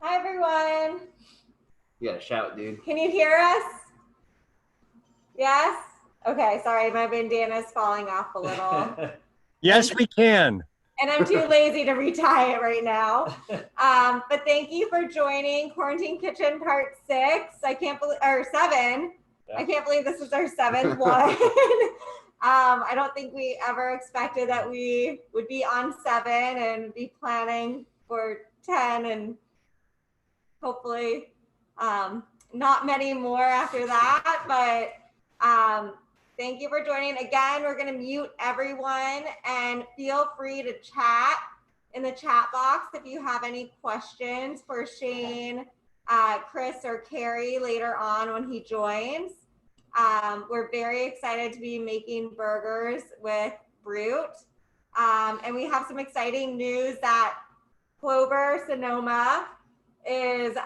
Hi, everyone. You gotta shout, dude. Can you hear us? Yes? Okay, sorry, my bandana's falling off a little. Yes, we can. And I'm too lazy to retie it right now. But thank you for joining Quarantine Kitchen Part 6. I can't believe, or 7. Yeah. I can't believe this is our 7th one. I don't think we ever expected that we would be on 7 and be planning for 10 and hopefully not many more after that. But thank you for joining. Again, we're going to mute everyone and feel free to chat in the chat box if you have any questions for Shane, Chris, or Carrie later on when he joins. We're very excited to be making burgers with Brut. And we have some exciting news that Clover Sonoma is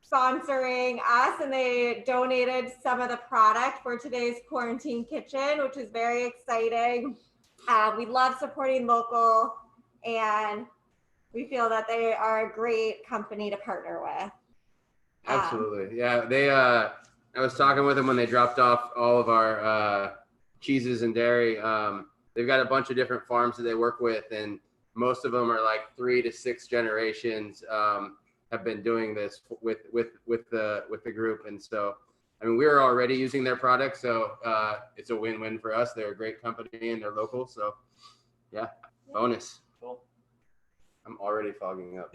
sponsoring us, and they donated some of the product for today's Quarantine Kitchen, which is very exciting. We love supporting local, and we feel that they are a great company to partner with. Absolutely. Yeah, they I was talking with them when they dropped off all of our cheeses and dairy. They've got a bunch of different farms that they work with, and most of them are like 3 to 6 generations have been doing this with the group. And so, I mean, we're already using their product, so it's a win-win for us. They're a great company and they're local. So yeah, bonus. Cool. I'm already fogging up.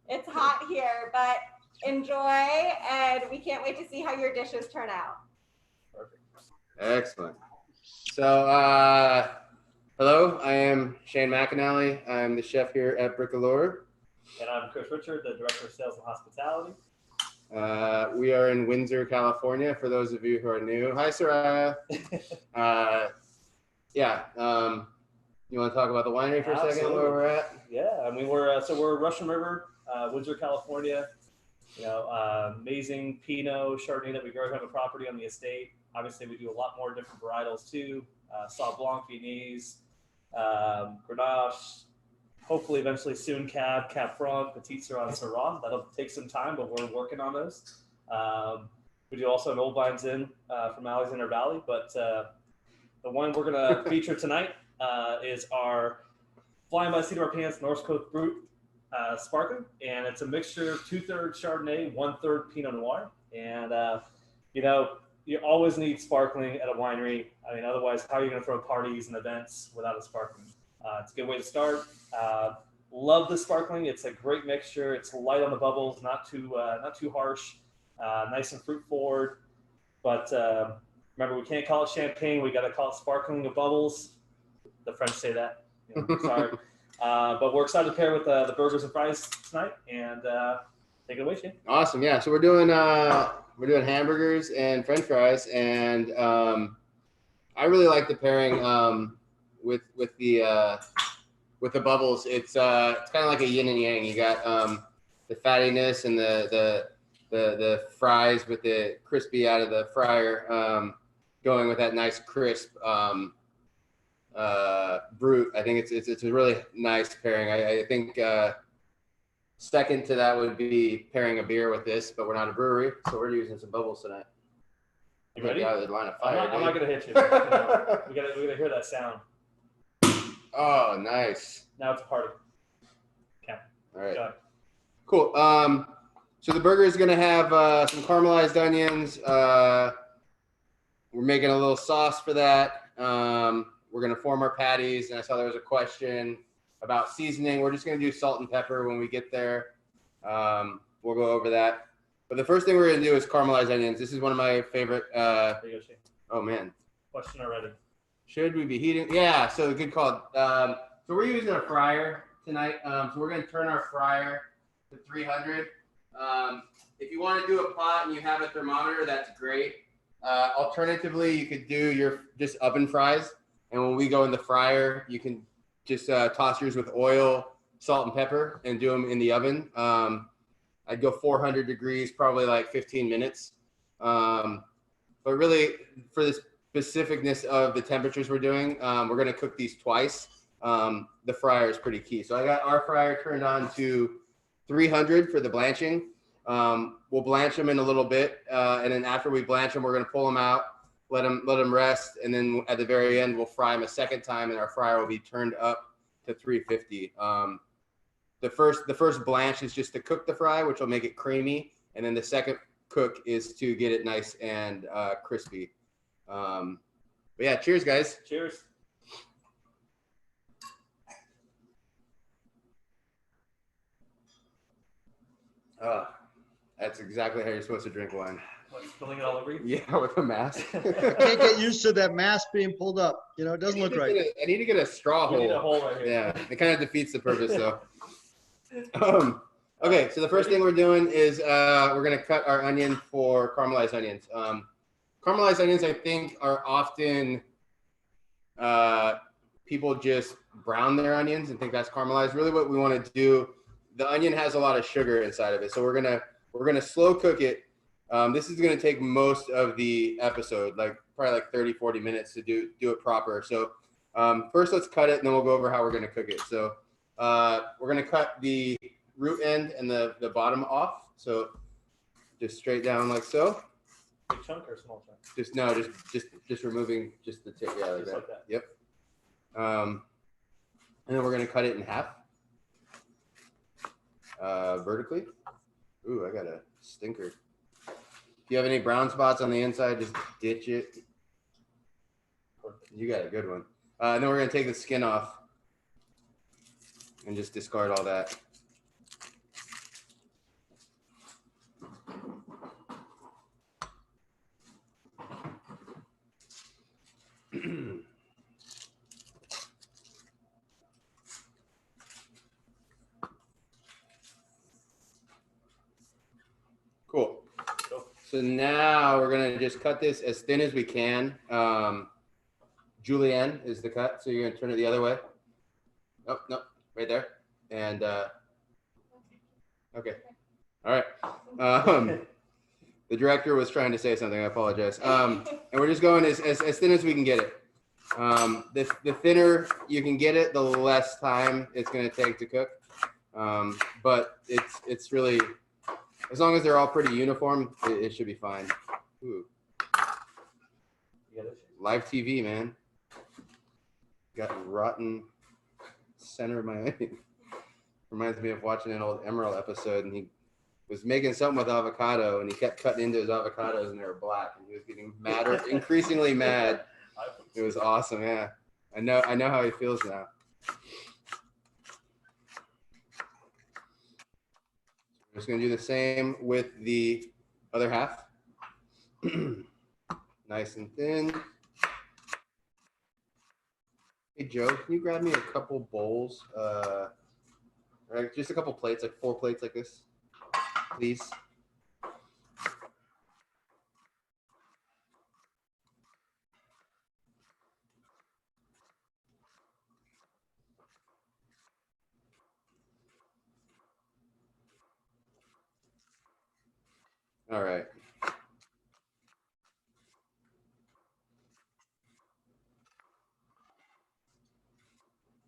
It's hot here, but enjoy, and we can't wait to see how your dishes turn out. Perfect. Excellent. So, hello, I am Shane McAnally. I'm the chef here at Bricoleur. And I'm Chris Richard, the Director of Sales and Hospitality. We are in Windsor, California, for those of you who are new. Hi, Soraya. You want to talk about the winery for a second, where we're at? Yeah, I mean, we're Russian River, Windsor, California. You know, amazing Pinot Chardonnay that we grow here on the property on the estate. Obviously, we do a lot more different varietals too. Sauv Blanc, Viennese, Grenache. Hopefully, eventually soon, Cab Franc, Petit Syrah, and Syrah. That'll take some time, but we're working on those. We do also an Old Vines Inn from Alexander Valley, but the one we're going to feature tonight is our Flying by the Seat of Our Pants North Coast Brut Sparkling, and it's a mixture of 2/3 Chardonnay, 1/3 Pinot Noir. And you know, you always need sparkling at a winery. I mean, otherwise, how are you going to throw parties and events without a sparkling? It's a good way to start. Love the sparkling. It's a great mixture. It's light on the bubbles, not too harsh, nice and fruit forward. But remember, we can't call it champagne. We got to call it sparkling with bubbles. The French say that. You know, sorry. But we're excited to pair with the burgers and fries tonight. And take it away, Shane. Awesome. Yeah. So we're doing hamburgers and French fries, and I really like the pairing with the bubbles. It's kind of like a yin and yang. You got the fattiness and the fries with the crispy out of the fryer, going with that nice crisp Brut. I think it's a really nice pairing. I think second to that would be pairing a beer with this, but we're not a brewery, so we're using some bubbles tonight. You ready? Out of the line of fire, I'm not gonna hit you. We gotta hear that sound. Oh, nice. Now it's a party. Okay. All right. Cool. So the burger is going to have some caramelized onions. We're making a little sauce for that. We're going to form our patties. And I saw there was a question about seasoning. We're just going to do salt and pepper when we get there. We'll go over that. But the first thing we're going to do is caramelized onions. This is one of my favorite. There you go, Shane. Oh, man. Question already. Should we be heating? Yeah, so good call. So we're using a fryer tonight. So we're going to turn our fryer to 300. If you want to do a pot and you have a thermometer, that's great. Alternatively, you could do your just oven fries. And when we go in the fryer, you can just toss yours with oil, salt, and pepper, and do them in the oven. I'd go 400 degrees, probably like 15 minutes. But really, for the specificness of the temperatures we're doing, we're going to cook these twice. The fryer is pretty key. So I got our fryer turned on to 300 for the blanching. We'll blanch them in a little bit, and then after we blanch them, we're going to pull them out, let them rest, and then at the very end, we'll fry them a second time, and our fryer will be turned up to 350. The first blanch is just to cook the fry, which will make it creamy, and then the second cook is to get it nice and crispy. But yeah, cheers, guys. Cheers. That's exactly how you're supposed to drink wine. What, spilling it all over you? Yeah, with a mask. I can't get used to that mask being pulled up. You know, it doesn't look right. I need to get a straw hole. You need a hole right here. Yeah, it kind of defeats the purpose, though. Okay, so the first thing we're doing is we're going to cut our onion for caramelized onions. Caramelized onions, I think, are often people just brown their onions and think that's caramelized. Really, what we want to do, the onion has a lot of sugar inside of it, so we're gonna slow cook it. This is gonna take most of the episode, like probably like 30-40 minutes to do it proper. So first, let's cut it, and then we'll go over how we're gonna cook it. So we're gonna cut the root end and the bottom off. So just straight down like so. Big chunk or small chunk? Just removing just the tip. Yeah, like Just that. like that. Yep. And then we're gonna cut it in half. Vertically. Ooh, I got a stinker. If you have any brown spots on the inside, just ditch it. You got a good one. And then we're gonna take the skin off and just discard all that. Cool. So now we're gonna just cut this as thin as we can. Julienne is the cut, so you're gonna turn it the other way. Oh, no, right there. And okay, all right. The director was trying to say something. I apologize. And we're just going as thin as we can get it. The thinner you can get it, the less time it's gonna take to cook. But it's really, as long as they're all pretty uniform, it should be fine. Ooh. Live TV, man. Got rotten center of my onion. Reminds me of watching an old Emerald episode, and he was making something with avocado, and he kept cutting into his avocados, and they were black, and he was getting madder, increasingly mad. It was awesome, yeah. I know how he feels now. I'm just gonna do the same with the other half. Nice and thin. Hey Joe, can you grab me a couple bowls? Right, just a couple plates, like 4 plates like this, please. All right.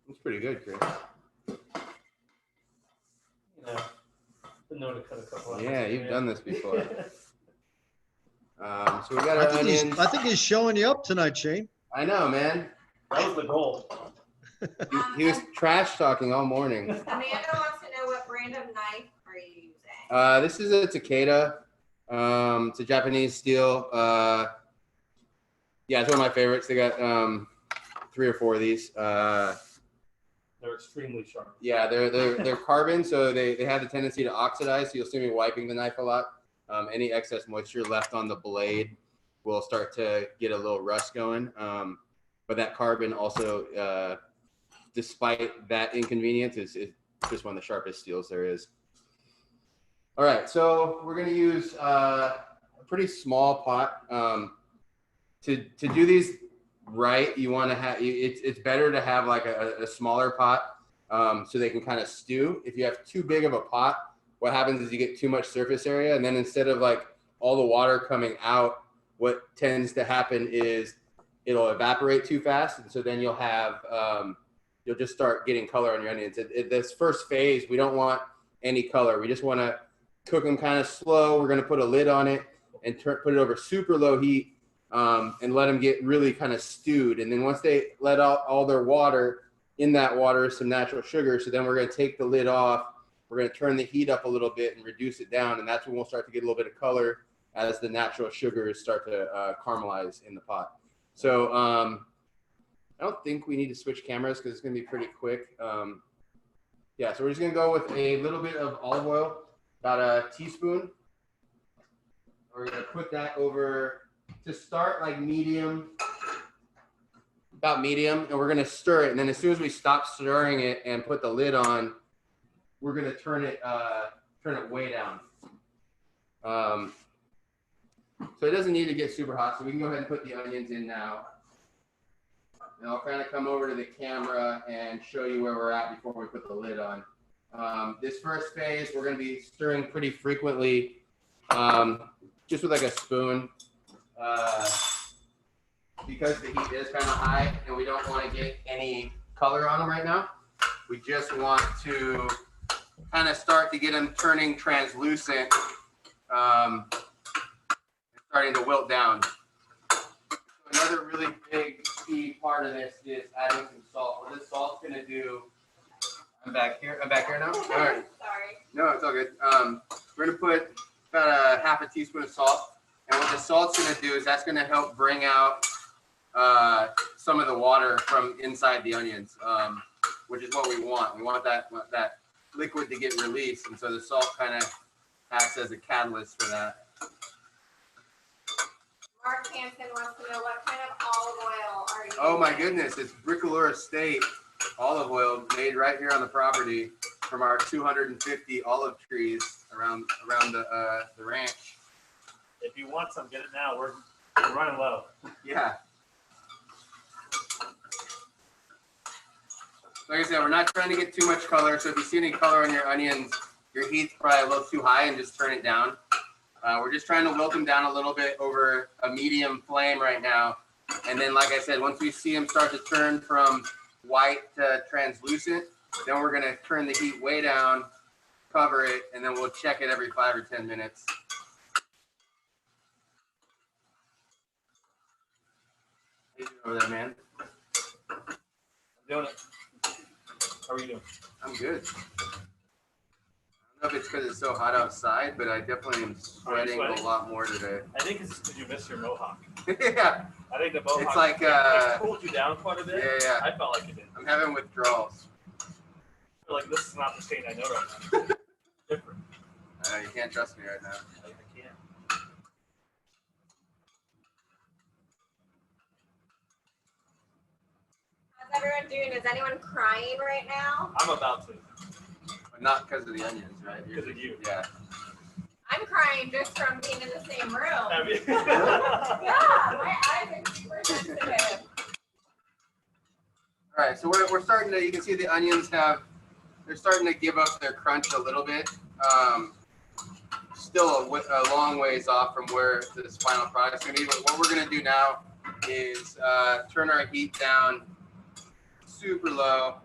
That's pretty good, Chris. Yeah. Been known to cut a couple. Yeah, you've done this before. So we got our onions. I think he's showing you up tonight, Shane. I know, man. That was the goal. He was trash talking all morning. Amanda wants to know what brand of knife are you using? This is a Takeda. It's a Japanese steel. Yeah, it's one of my favorites. They got 3 or 4 of these. They're extremely sharp. Yeah, they're carbon, so they have the tendency to oxidize. So you'll see me wiping the knife a lot. Any excess moisture left on the blade will start to get a little rust going. But that carbon also, despite that inconvenience, is just one of the sharpest steels there is. All right, so we're gonna use a pretty small pot to do these. right, you want to have it's better to have like a smaller pot so they can kind of stew. If you have too big of a pot, what happens is you get too much surface area, and then instead of like all the water coming out, what tends to happen is it'll evaporate too fast, and so then you'll have you'll just start getting color on your onions. This first phase, we don't want any color. We just want to cook them kind of slow. We're going to put a lid on it and put it over super low heat and let them get really kind of stewed. And then once they let out all their water, in that water is some natural sugar. So then we're going to take the lid off. We're going to turn the heat up a little bit and reduce it down. And that's when we'll start to get a little bit of color as the natural sugars start to caramelize in the pot. So I don't think we need to switch cameras because it's going to be pretty quick. Yeah, so we're just going to go with a little bit of olive oil, about a teaspoon. We're going to put that over to start like medium, about medium, and we're going to stir it. And then as soon as we stop stirring it and put the lid on, we're going to turn it way down. So it doesn't need to get super hot. So we can go ahead and put the onions in now. And I'll kind of come over to the camera and show you where we're at before we put the lid on. This first phase, we're going to be stirring pretty frequently, just with like a spoon. Because the heat is kind of high and we don't want to get any color on them right now. We just want to kind of start to get them turning translucent, starting to wilt down. So another really big key part of this is adding some salt. What this salt's going to do, I'm back here now? All right. Sorry. No, it's all good. We're going to put about a half a teaspoon of salt. And what the salt's going to do is that's going to help bring out some of the water from inside the onions, which is what we want. We want that liquid to get released, and so the salt kind of acts as a catalyst for that. Mark Hansen wants to know what kind of olive oil are you Oh my using? goodness, it's Bricoleur Estate olive oil made right here on the property from our 250 olive trees around the ranch. If you want some, get it now. We're running low. Yeah. Like I said, we're not trying to get too much color. So if you see any color on your onions, your heat's probably a little too high and just turn it down. We're just trying to wilt them down a little bit over a medium flame right now. And then, like I said, once we see them start to turn from white to translucent, then we're going to turn the heat way down, cover it, and then we'll check it every 5 or 10 minutes. How you doing over there, man? I'm doing it. How are you doing? I'm good. I don't know if it's because it's so hot outside, but I definitely am sweating a lot more today. I think it's because you missed your mohawk. Yeah. I think the mohawk It's like, cooled you down quite a bit. Yeah. I felt like it did. I'm having withdrawals. I feel like this is not the Shane I know right now. It's different. You can't trust me right now. I can't. How's everyone doing? Is anyone crying right now? I'm about to. But not because of the onions, right? Because of you. Yeah. I'm crying just from being in the same room. Have you? Yeah, my eyes are super sensitive. All right, so we're starting to, you can see the onions they're starting to give up their crunch a little bit. Still a long ways off from where this final product's gonna be, but what we're gonna do now is turn our heat down super low.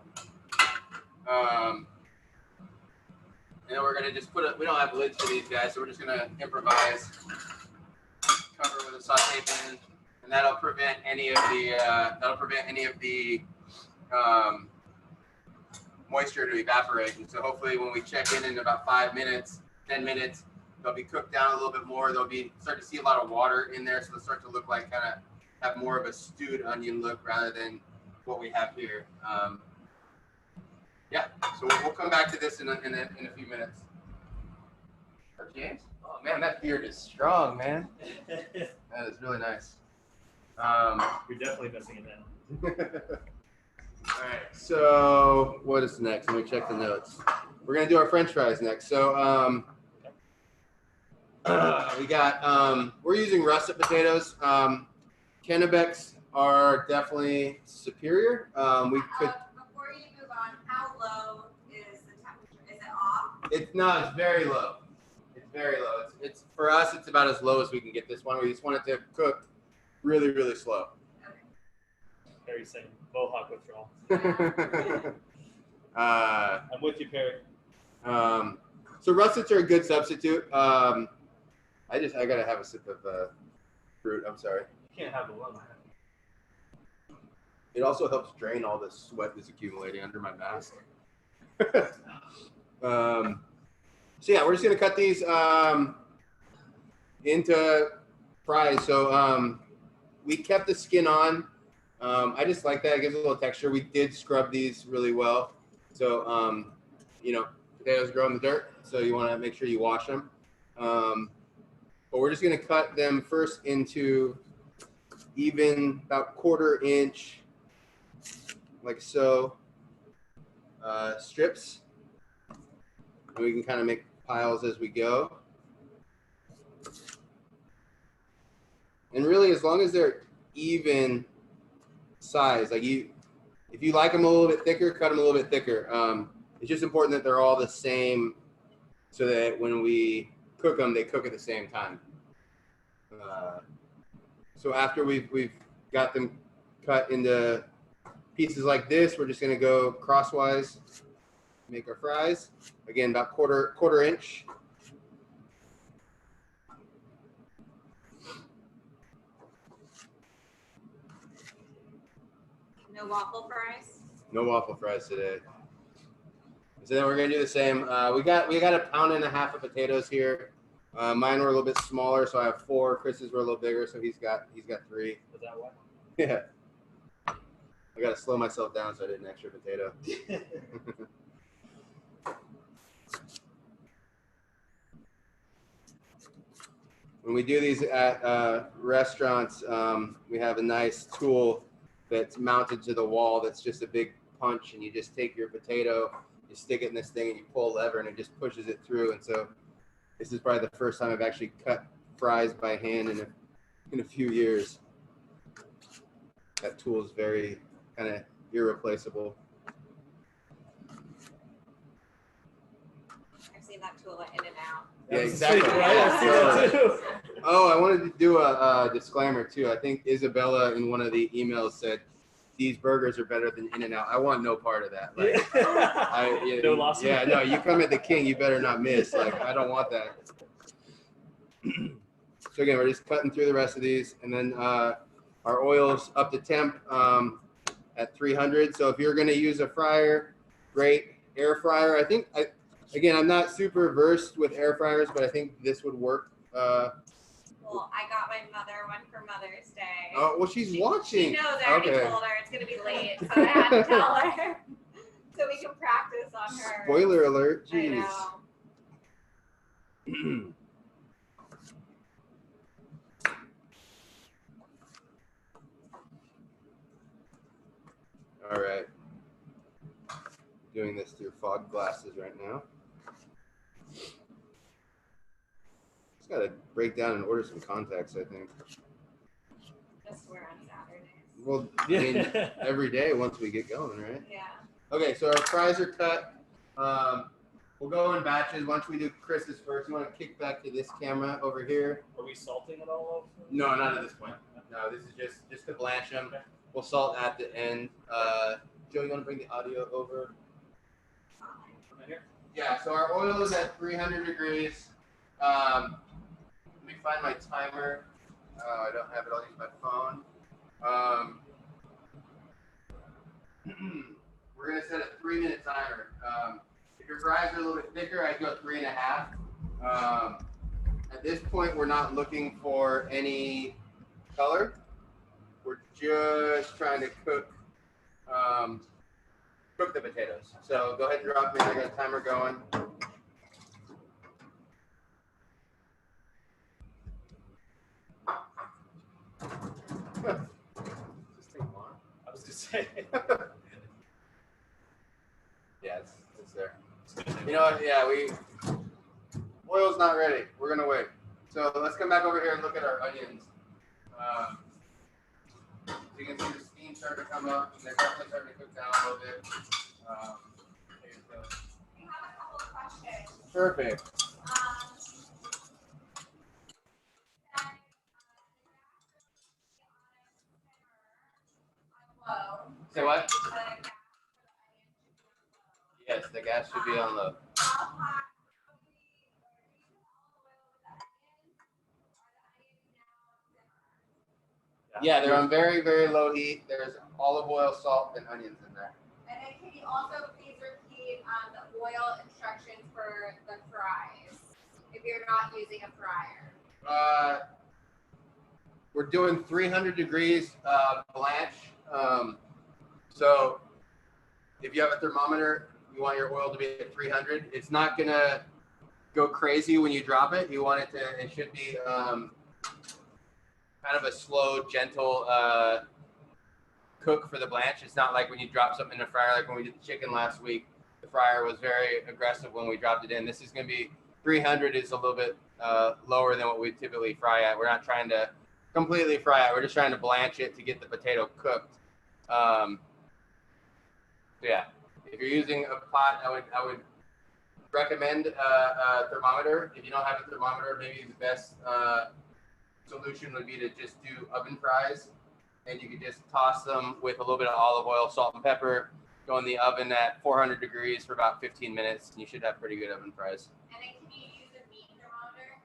And then we're gonna just we don't have lids for these guys, so we're just gonna improvise. Cover with a saute pan, and that'll prevent any of the moisture to evaporate. And so hopefully when we check in about 5 minutes, 10 minutes, they'll be cooked down a little bit more. They'll start to see a lot of water in there, so they'll start to look like have more of a stewed onion look rather than what we have here. Yeah, so we'll come back to this in a few minutes. Oh, James? Oh man, that beard is strong, man. That is really nice. You're definitely missing it now. All right, so what is next? Let me check the notes. We're gonna do our French fries next. So we got we're using russet potatoes. Kennebecs are definitely superior. We could. Before you move on, how low is the temperature? Is it off? It's very low. It's very low. It's for us. It's about as low as we can get this one. We just want it to cook really, really slow. Perry saying Mohawk withdrawal. I'm with you, Perry. So russets are a good substitute. I gotta have a sip of Brut. I'm sorry. You can't have the one. It also helps drain all the sweat that's accumulating under my mask. So yeah, we're just gonna cut these into fries. So we kept the skin on. I just like that. It gives a little texture. We did scrub these really well. So potatoes grow in the dirt, so you want to make sure you wash them. But we're just gonna cut them first into even about 1/4 inch, like so, strips. And we can kind of make piles as we go. And really, as long as they're even size, like if you like them a little bit thicker, cut them a little bit thicker. It's just important that they're all the same, so that when we cook them, they cook at the same time. So after we've got them cut into pieces like this, we're just gonna go crosswise, make our fries. Again, about quarter inch. No waffle fries? No waffle fries today. So then we're gonna do the same. We got 1.5 pounds of potatoes here. Mine were a little bit smaller, so I have 4. Chris's were a little bigger, so he's got 3. Is that why? Yeah. I gotta slow myself down so I did an extra potato. When we do these at restaurants, we have a nice tool that's mounted to the wall that's just a big punch, and you just take your potato, you stick it in this thing, and you pull a lever, and it just pushes it through. And so this is probably the first time I've actually cut fries by hand in a few years. That tool is very kind of irreplaceable. I've seen that tool at In-N-Out. Yeah, exactly. Right? I see that too. Oh, I wanted to do a disclaimer too. I think Isabella in one of the emails said these burgers are better than In-N-Out. I want no part of that. Like, No loss. Yeah, no. You come at the king, you better not miss. Like, I don't want that. So again, we're just cutting through the rest of these, and then our oil's up to temp at 300. So if you're going to use a fryer, great. Air fryer, again, I'm not super versed with air fryers, but I think this would work. Well, I got my mother one for Mother's Day. Oh, well, she's watching. She knows. I already told her it's gonna be late, so I had to tell her so we can practice on her. Spoiler alert! I Jeez. know. All right. Doing this through fog glasses right now. Just gotta break down and order some contacts, I think. Just wear on Saturdays. Well, I mean, every day once we get going, right? Yeah. Okay, so our fries are cut. We'll go in batches. Once we do Chris's first, you want to kick back to this camera over here? Are we salting it all over? No, not at this point. No, this is just to blanch them. Okay. We'll salt at the end. Joe, you want to bring the audio over? Right here? Yeah, so our oil is at 300 degrees. Let me find my timer. I don't have it. I'll use my phone. We're going to set a 3-minute timer. If your fries are a little bit thicker, I'd go 3.5. At this point, we're not looking for any color. We're just trying to cook the potatoes. So go ahead and drop me. I got a timer going. Just take long. I was just saying. Yeah, it's there. You know what? Yeah, oil's not ready. We're gonna wait. So let's come back over here and look at our onions. You can see the steam starting to come up, and they're definitely starting to cook down a little bit. We have a couple of questions. Perfect. Say what? Yes, the gas should be on low. Yeah, they're on very, very low heat. There's olive oil, salt, and onions in there. And then can you also please repeat the oil instructions for the fries if you're not using a fryer? We're doing 300 degrees blanch. So if you have a thermometer, you want your oil to be at 300. It's not gonna go crazy when you drop it. You want it to. It should be kind of a slow, gentle cook for the blanch. It's not like when you drop something in the fryer, like when we did the chicken last week. The fryer was very aggressive when we dropped it in. This is going to be 300 is a little bit lower than what we typically fry at. We're not trying to completely fry it. We're just trying to blanch it to get the potato cooked. Yeah, if you're using a pot, I would recommend a thermometer. If you don't have a thermometer, maybe the best solution would be to just do oven fries, and you could just toss them with a little bit of olive oil, salt, and pepper. Go in the oven at 400 degrees for about 15 minutes, and you should have pretty good oven fries. And then can you use a meat thermometer?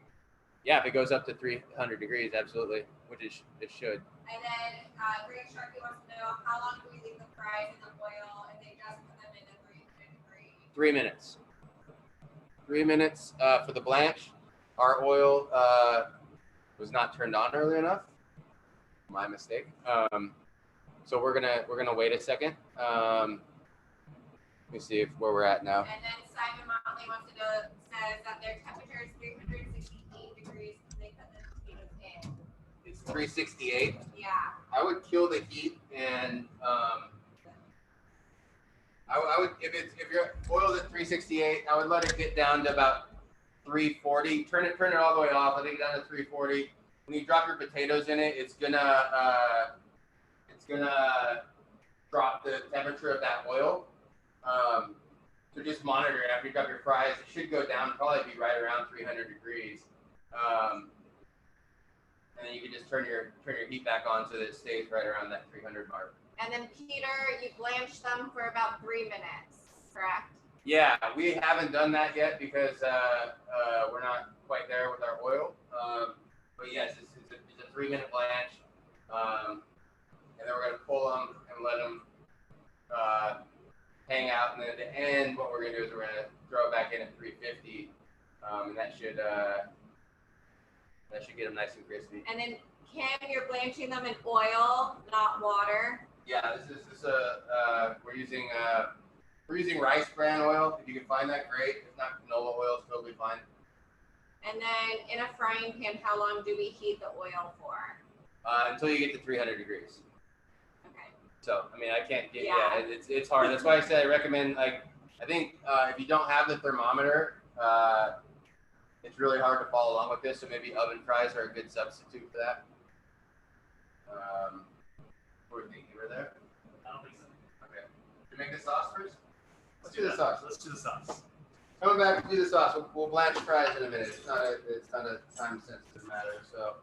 Yeah, if it goes up to 300 degrees, absolutely, which it should. And then Greg Sharkey wants to know, how long do we leave the fries in the oil if they just put them in the 300 degrees? 3 minutes. 3 minutes for the blanch. Our oil was not turned on early enough. My mistake. So we're gonna wait a second. Let me see where we're at now. And then Simon Motley wants to know, says that their temperature is 368 degrees when they put the potatoes in. It's 368. Yeah. I would kill the heat, and I would if your oil's at 368, I would let it get down to about 340. Turn it all the way off. I think down to 340. When you drop your potatoes in it, it's gonna drop the temperature of that oil. So just monitor it after you drop your fries. It should go down, probably be right around 300 degrees. And then you can just turn your heat back on so that it stays right around that 300 mark. And then Peter, you blanch them for about 3 minutes, correct? Yeah, we haven't done that yet because we're not quite there with our oil. But yes, it's a 3-minute blanch. And then we're gonna pull them and let them hang out. And then at the end, what we're gonna do is we're gonna throw it back in at 350, and that should get them nice and crispy. And then Kim, you're blanching them in oil, not water. Yeah, this is we're using rice bran oil. If you can find that, great. If not, canola oil is totally fine. And then in a frying pan, how long do we heat the oil for? Until you get to 300 degrees. Okay. So, I mean, I can't get, Yeah. it's hard. That's why I said I recommend, like, I think if you don't have the thermometer, it's really hard to follow along with this. So maybe oven fries are a good substitute for that. What do you think? You were there? I don't think so. Okay. Should we make the sauce first? Let's do the sauce. Let's do the sauce. Coming back to do the sauce. We'll blanch fries in a minute. It's not a time sensitive matter. So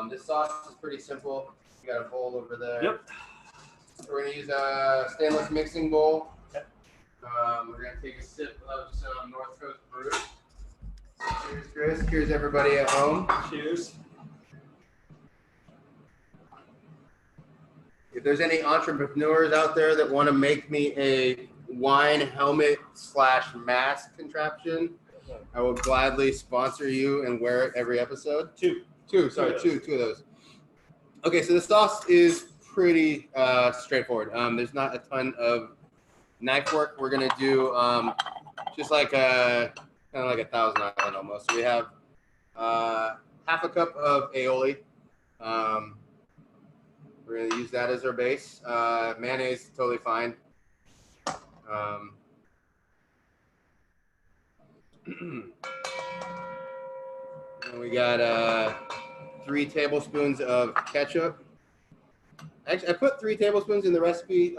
this sauce is pretty simple. You got a bowl over there. Yep. We're gonna use a stainless mixing bowl. Okay. We're gonna take a sip of some North Coast Brut. Cheers, Chris. Cheers, everybody at home. Cheers. If there's any entrepreneurs out there that want to make me a wine helmet / mask contraption, I will gladly sponsor you and wear it every episode. Two of those. Okay, so the sauce is pretty straightforward. There's not a ton of knife work. We're gonna do just like kind of like a Thousand Island almost. So we have half a cup of aioli. We're gonna use that as our base. Mayonnaise, totally fine. And we got 3 tablespoons of ketchup. Actually, I put 3 tablespoons in the recipe.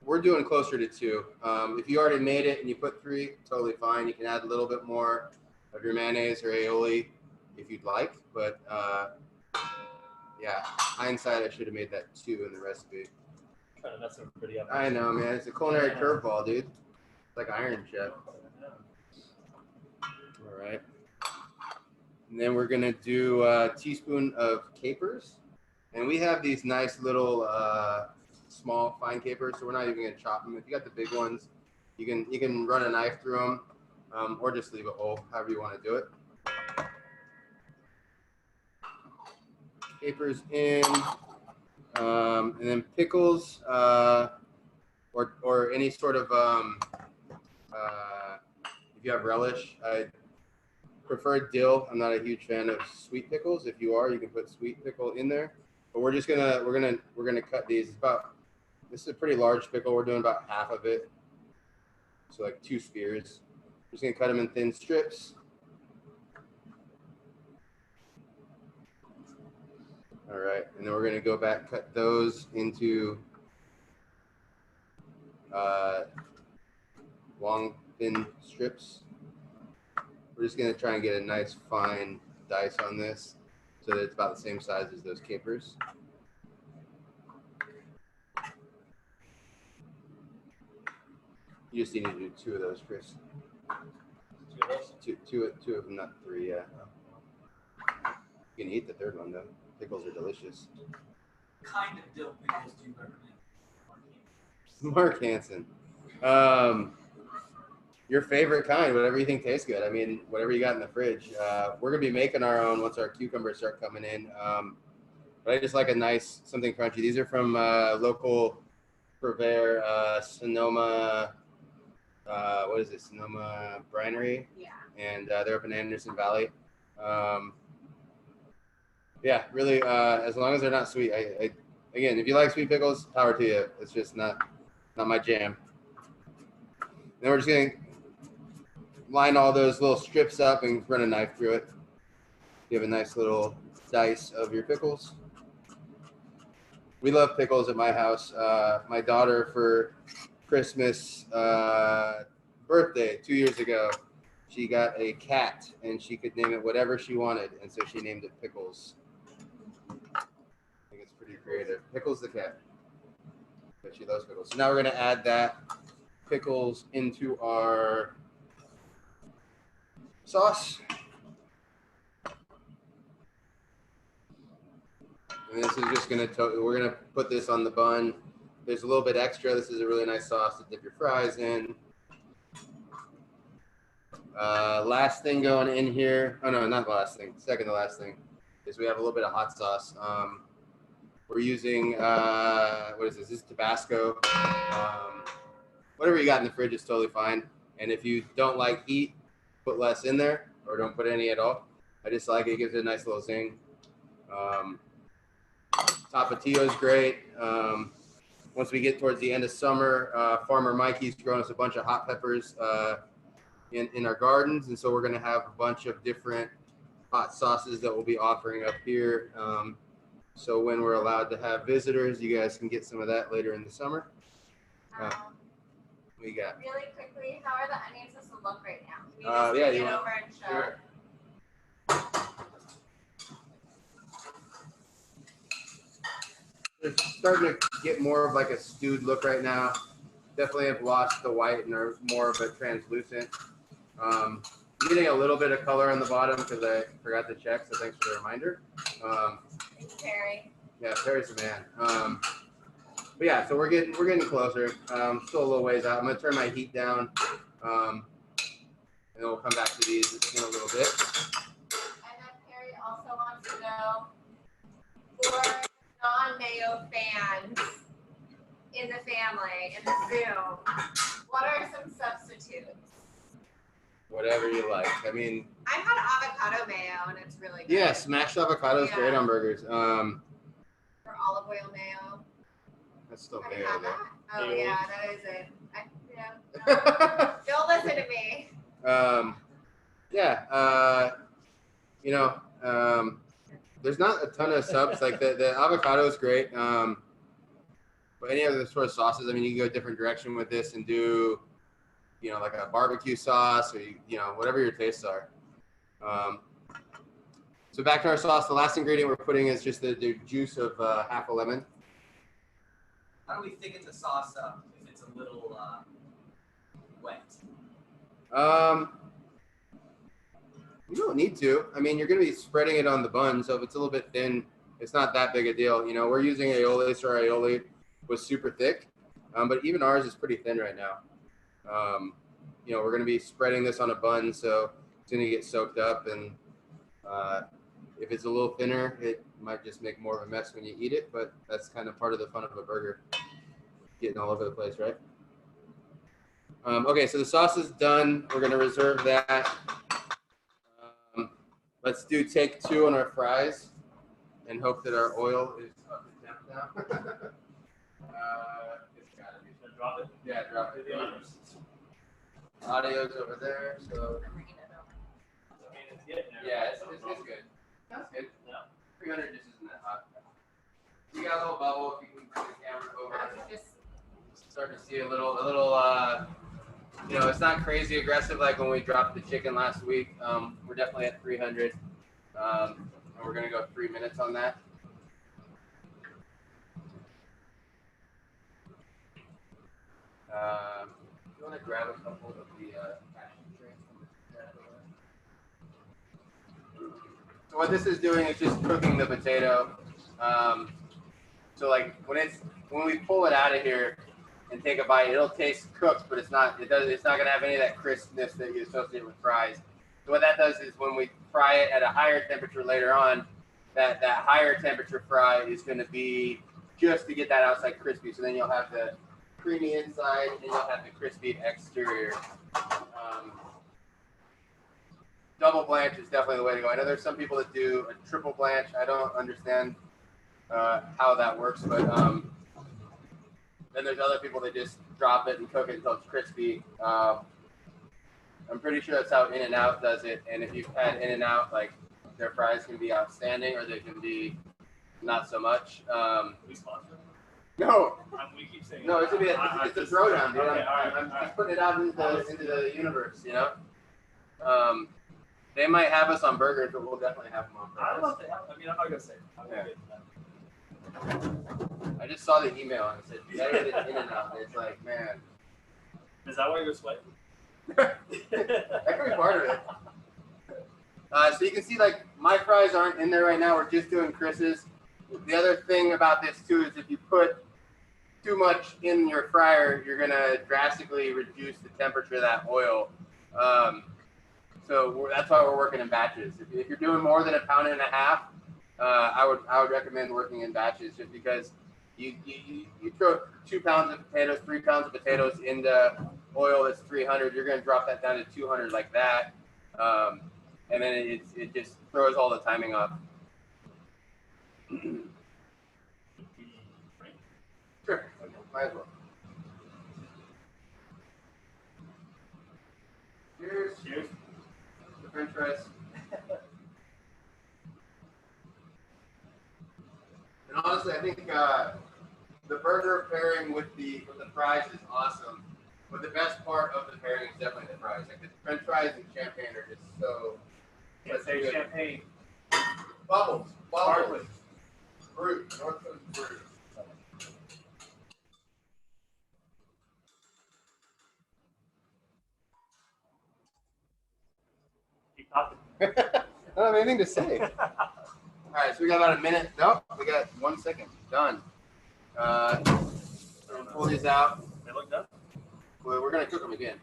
We're doing closer to 2. If you already made it and you put 3, totally fine. You can add a little bit more of your mayonnaise or aioli if you'd like. But yeah, hindsight, I should have made that 2 in the recipe. Trying to mess everybody up. I know, man. It's a culinary curveball, dude. It's like Iron Chef. All right. And then we're gonna do a teaspoon of capers, and we have these nice little small fine capers, so we're not even gonna chop them. If you got the big ones, you can run a knife through them, or just leave it whole, however you want to do it. Capers in, and then pickles, or any sort of if you have relish. I prefer dill. I'm not a huge fan of sweet pickles. If you are, you can put sweet pickle in there. But we're gonna cut these. This is a pretty large pickle. We're doing about half of it, so like 2 spears. Just gonna cut them in thin strips. All right, and then we're gonna go back, cut those into long, thin strips. We're just gonna try and get a nice fine dice on this so that it's about the same size as those capers. You just need to do 2 of those, Chris. 2 of those? Two of them, not 3, yeah. You can eat the 3rd one, though. Pickles are delicious. Kind of dill pickles do you recommend? Mark Hansen. Your favorite kind, whatever you think tastes good. I mean, whatever you got in the fridge. We're going to be making our own once our cucumbers start coming in. But I just like a nice, something crunchy. These are from local purveyor, Sonoma, what is it? Sonoma Brinery. Yeah. And they're up in Anderson Valley. Yeah, really, as long as they're not sweet. Again, if you like sweet pickles, power to you. It's just not my jam. Then we're just going to line all those little strips up and run a knife through it. You have a nice little dice of your pickles. We love pickles at my house. My daughter, for Christmas birthday 2 years ago, she got a cat and she could name it whatever she wanted, and so she named it Pickles. I think it's pretty creative. Pickles the cat. But she loves pickles. So now we're going to add that pickles into our sauce. And this is just going to, we're going to put this on the bun. There's a little bit extra. This is a really nice sauce to dip your fries in. Last thing going in here, oh no, not last thing, second to last thing, is we have a little bit of hot sauce. We're using, what is this? This is Tabasco. Whatever you got in the fridge is totally fine. And if you don't like heat, put less in there, or don't put any at all. I just like it. It gives it a nice little zing. Tapatio is great. Once we get towards the end of summer, Farmer Mikey's growing us a bunch of hot peppers in our gardens, and so we're going to have a bunch of different hot sauces that we'll be offering up here. So when we're allowed to have visitors, you guys can get some of that later in the summer. We got Really quickly, how are the onions supposed to look right now? Can you just yeah, take you it want- over and show? Sure. They're starting to get more of like a stewed look right now. Definitely have lost the white and are more of a translucent. Getting a little bit of color on the bottom because I forgot to check, so thanks for the reminder. Thanks, Terry. Yeah, Terry's the man. But yeah, so we're getting closer. Still a little ways out. I'm gonna turn my heat down, and then we'll come back to these in a little bit. And then Terry also wants to know, for non-mayo fans in the family, in the Zoom, what are some substitutes? Whatever you like. I mean, I've had avocado mayo and it's really good. yeah, smashed avocado is great Yeah. on burgers. Or olive oil mayo. That's still Have you mayo had though. that? Oh Mayo. yeah, that is it. No. Don't listen to me. there's not a ton of subs. Like the avocado is great. But any other sort of sauces, I mean, you can go a different direction with this and do, you know, like a barbecue sauce or, you know, whatever your tastes are. So back to our sauce, the last ingredient we're putting is just the juice of half a lemon. How do we thicken the sauce up if it's a little wet? You don't need to. I mean, you're going to be spreading it on the bun, so if it's a little bit thin, it's not that big a deal. You know, we're using aioli, so our aioli was super thick, but even ours is pretty thin right now. You know, we're going to be spreading this on a bun, so it's going to get soaked up, and if it's a little thinner, it might just make more of a mess when you eat it, but that's kind of part of the fun of a burger, getting all over the place, right? Okay, so the sauce is done. We're going to reserve that. Let's do take 2 on our fries and hope that our oil is up to temp now. It's gotta be. Should I drop it? Yeah, drop it. Audio's over there, so. Yeah, it's good. That's good. Yeah. 300 just isn't that hot. You got a little bubble if you can put the camera over. Just Starting to see a little, you know, it's not crazy aggressive like when we dropped the chicken last week. We're definitely at 300. And we're gonna go 3 minutes on that. You want to grab a couple of the passion trays? So what this is doing is just cooking the potato. So like when we pull it out of here and take a bite, it'll taste cooked, but it's not gonna have any of that crispness that you associate with fries. So what that does is when we fry it at a higher temperature later on, that higher temperature fry is gonna be just to get that outside crispy. So then you'll have the creamy inside and you'll have the crispy exterior. Double blanch is definitely the way to go. I know there's some people that do a triple blanch. I don't understand how that works, but then there's other people that just drop it and cook it until it's crispy. I'm pretty sure that's how In-N-Out does it. And if you've had In-N-Out, like their fries can be outstanding or they can be not so much. We sponsor them? No, We keep saying no, it's a throwdown, dude. Okay, I'm just putting it out into the universe, you know. They might have us on burgers, but we'll definitely have them on I'd burgers. love to have, I mean, I'm not going to say it. I'm gonna get that. I just saw the email and it said better than In-N-Out. And it's like, man, Is that why you're sweating? that could be part of it. So you can see, like, my fries aren't in there right now. We're just doing Chris's. The other thing about this too is if you put too much in your fryer, you're gonna drastically reduce the temperature of that oil. So that's why we're working in batches. If you're doing more than 1.5 pounds, I would recommend working in batches, just because you throw 2 pounds of potatoes, 3 pounds of potatoes into oil that's 300, you're gonna drop that down to 200 like that, and then it just throws all the timing off. Sure, might as well. Cheers. Cheers. The French fries. And honestly, I think the burger pairing with the fries is awesome. But the best part of the pairing is definitely the fries. Like the French fries and champagne are just so. Can't say good. champagne. Bubbles. Sparkling. Brut. North Coast Brut. Keep talking. I don't have anything to say. All right, so we got about a minute. Nope, we got 1 second. Done. Pull these out. They look done. Well, we're gonna cook them again.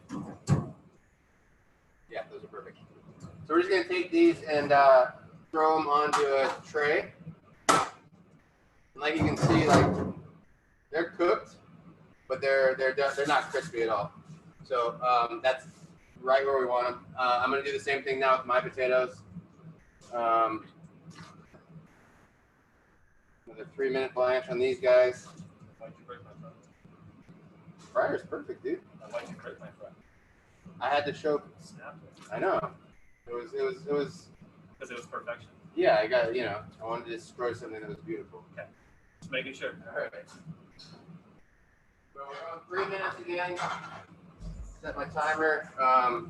Yeah, those are perfect. So we're just gonna take these and throw them onto a tray. And like you can see, like they're cooked, but they're not crispy at all. So that's right where we want them. I'm gonna do the same thing now with my potatoes. With a 3-minute blanch on these guys. Why'd you break my fry? Fryer's perfect, dude. Why'd you break my fry? I had to show. Snapped it. I know. It was. Because it was perfection. Yeah, I got, I wanted to destroy something that was beautiful. Just making sure. All right. So we're on 3 minutes again. Set my timer.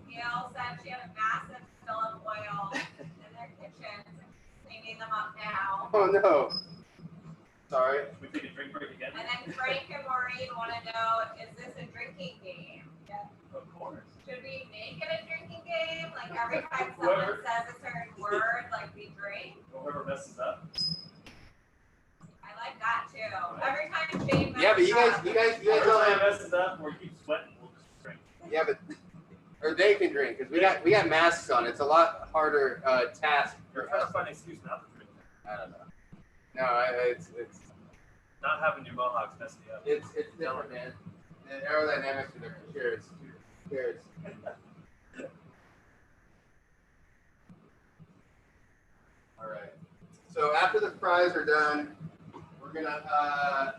Gail said she had a massive spill of oil in their kitchen. Cleaning them up now. Oh no. Sorry. We take a drink break again? And then Frank and Maureen want to know, is this a drinking game? Yeah. Of course. Should we make it a drinking game? Like every time someone says a certain word, like we drink? Whoever messes up. I like that too. Every time Shane messes Yeah, but you guys Whoever all messes up or keeps sweating, we'll just drink. Yeah, but or they can drink because we got masks on. It's a lot harder task. You're trying to find an excuse not to drink. I don't know. No, it's Not having your mohawks mess you up. it's different, man. The aerodynamics are different. Cheers. Cheers. All right. So after the fries are done, we're gonna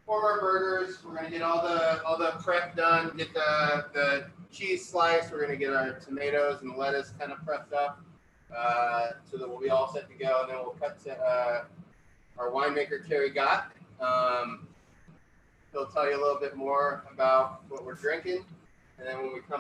form our burgers. We're gonna get all the prep done. Get the cheese sliced. We're gonna get our tomatoes and lettuce kind of prepped up, so that we'll be all set to go. And then we'll cut to our winemaker Terry Gott. He'll tell you a little bit more about what we're drinking, and then when we come